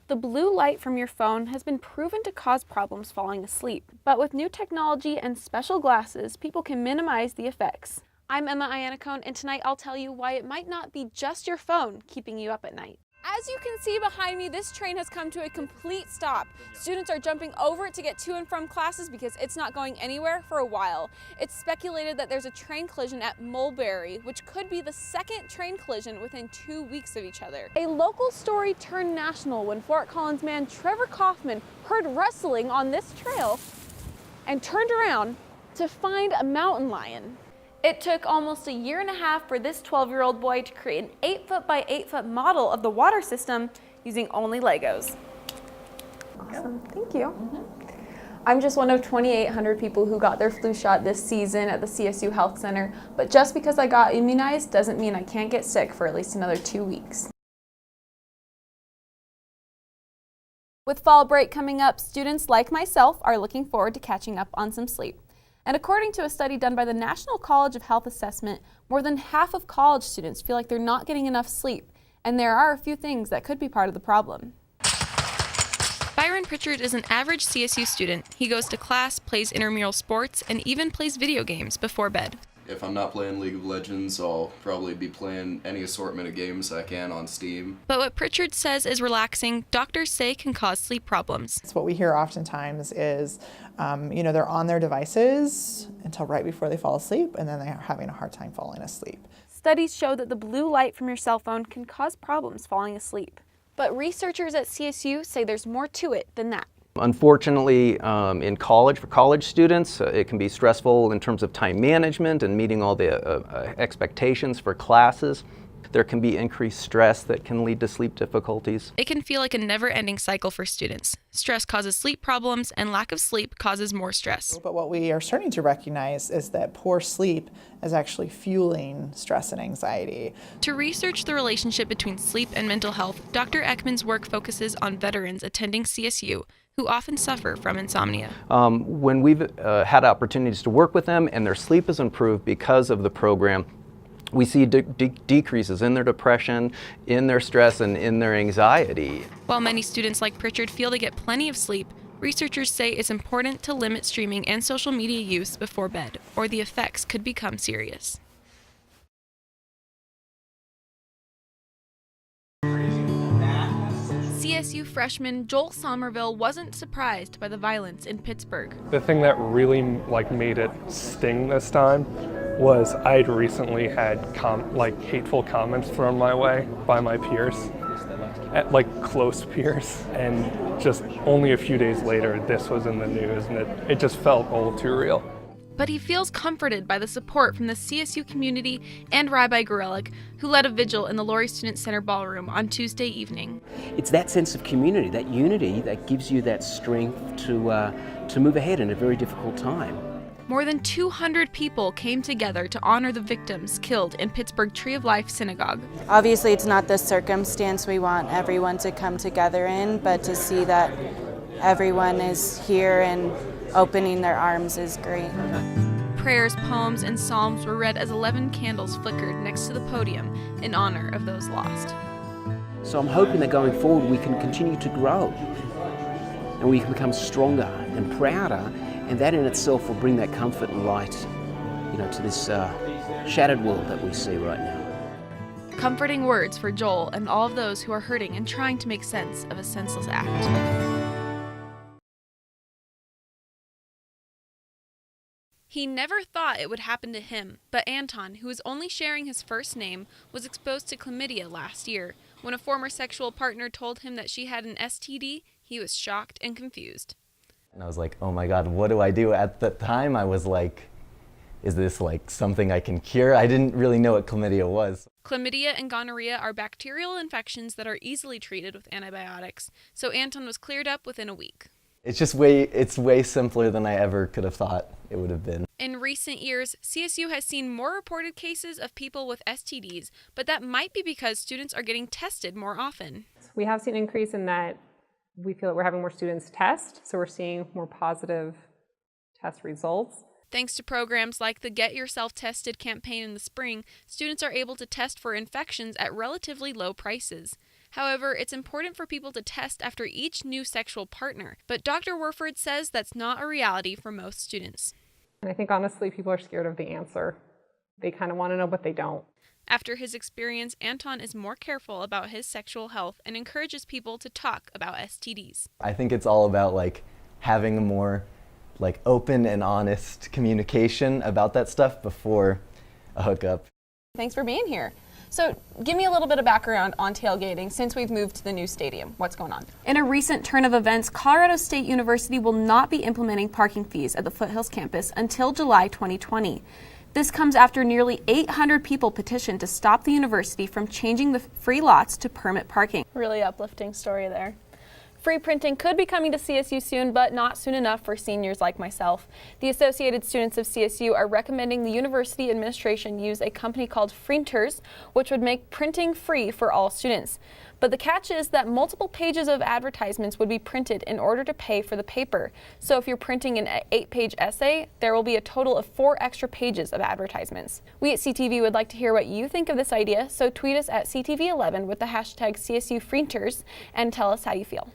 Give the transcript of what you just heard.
The blue light from your phone has been proven to cause problems falling asleep, but with new technology and special glasses, people can minimize the effects. I'm Emma Iannacone, and tonight I'll tell you why it might not be just your phone keeping you up at night. As you can see behind me, this train has come to a complete stop. Students are jumping over it to get to and from classes because it's not going anywhere for a while. It's speculated that there's a train collision at Mulberry, which could be the second train collision within 2 weeks of each other. A local story turned national when Fort Collins man Trevor Kaufman heard rustling on this trail and turned around to find a mountain lion. It took almost a year and a half for this 12-year-old boy to create an 8-foot by 8-foot model of the water system using only Legos. Awesome, thank you. I'm just one of 2,800 people who got their flu shot this season at the CSU Health Center, but just because I got immunized doesn't mean I can't get sick for at least another 2 weeks. With fall break coming up, students like myself are looking forward to catching up on some sleep. And according to a study done by the National College of Health Assessment, more than half of college students feel like they're not getting enough sleep, and there are a few things that could be part of the problem. Byron Pritchard is an average CSU student. He goes to class, plays intramural sports, and even plays video games before bed. If I'm not playing League of Legends, I'll probably be playing any assortment of games I can on Steam. But what Pritchard says is relaxing, doctors say can cause sleep problems. So what we hear oftentimes is, they're on their devices until right before they fall asleep, and then they're having a hard time falling asleep. Studies show that the blue light from your cell phone can cause problems falling asleep. But researchers at CSU say there's more to it than that. Unfortunately, in college, for college students, it can be stressful in terms of time management and meeting all the expectations for classes. There can be increased stress that can lead to sleep difficulties. It can feel like a never-ending cycle for students. Stress causes sleep problems, and lack of sleep causes more stress. But what we are starting to recognize is that poor sleep is actually fueling stress and anxiety. To research the relationship between sleep and mental health, Dr. Eakman's work focuses on veterans attending CSU who often suffer from insomnia. When we've had opportunities to work with them and their sleep is improved because of the program, we see decreases in their depression, in their stress, and in their anxiety. While many students like Pritchard feel they get plenty of sleep, researchers say it's important to limit streaming and social media use before bed, or the effects could become serious. CSU freshman Joel Somerville wasn't surprised by the violence in Pittsburgh. The thing that really made it sting this time was I'd recently had hateful comments thrown my way by my peers, close peers, and just only a few days later this was in the news, and it just felt all too real. But he feels comforted by the support from the CSU community and Rabbi Gorelik, who led a vigil in the Laurie Student Center ballroom on Tuesday evening. It's that sense of community, that unity, that gives you that strength to move ahead in a very difficult time. More than 200 people came together to honor the victims killed in Pittsburgh Tree of Life Synagogue. Obviously, it's not the circumstance we want everyone to come together in, but to see that everyone is here and opening their arms is great. Prayers, poems, and psalms were read as 11 candles flickered next to the podium in honor of those lost. So I'm hoping that going forward we can continue to grow and we can become stronger and prouder, and that in itself will bring that comfort and light, to this shattered world that we see right now. Comforting words for Joel and all of those who are hurting and trying to make sense of a senseless act. He never thought it would happen to him, but Anton, who is only sharing his first name, was exposed to chlamydia last year. When a former sexual partner told him that she had an STD, he was shocked and confused. And I was like, oh my God, what do I do? At the time, I was like, is this something I can cure? I didn't really know what chlamydia was. Chlamydia and gonorrhea are bacterial infections that are easily treated with antibiotics, so Anton was cleared up within a week. It's way simpler than I ever could have thought it would have been. In recent years, CSU has seen more reported cases of people with STDs, but that might be because students are getting tested more often. We have seen an increase in that we feel that we're having more students test, so we're seeing more positive test results. Thanks to programs like the Get Yourself Tested campaign in the spring, students are able to test for infections at relatively low prices. However, it's important for people to test after each new sexual partner, but Dr. Worford says that's not a reality for most students. And I think honestly, people are scared of the answer. They kind of want to know, but they don't. After his experience, Anton is more careful about his sexual health and encourages people to talk about STDs. I think it's all about like having a more like open and honest communication about that stuff before a hookup. Thanks for being here. So give me a little bit of background on tailgating since we've moved to the new stadium. What's going on? In a recent turn of events, Colorado State University will not be implementing parking fees at the Foothills campus until July 2020. This comes after nearly 800 people petitioned to stop the university from changing the free lots to permit parking. Really uplifting story there. Free printing could be coming to CSU soon, but not soon enough for seniors like myself. The Associated Students of CSU are recommending the university administration use a company called Printers, which would make printing free for all students. But the catch is that multiple pages of advertisements would be printed in order to pay for the paper. So if you're printing an 8-page essay, there will be a total of 4 extra pages of advertisements. We at CTV would like to hear what you think of this idea, so tweet us at CTV11 with the hashtag CSU Printers and tell us how you feel.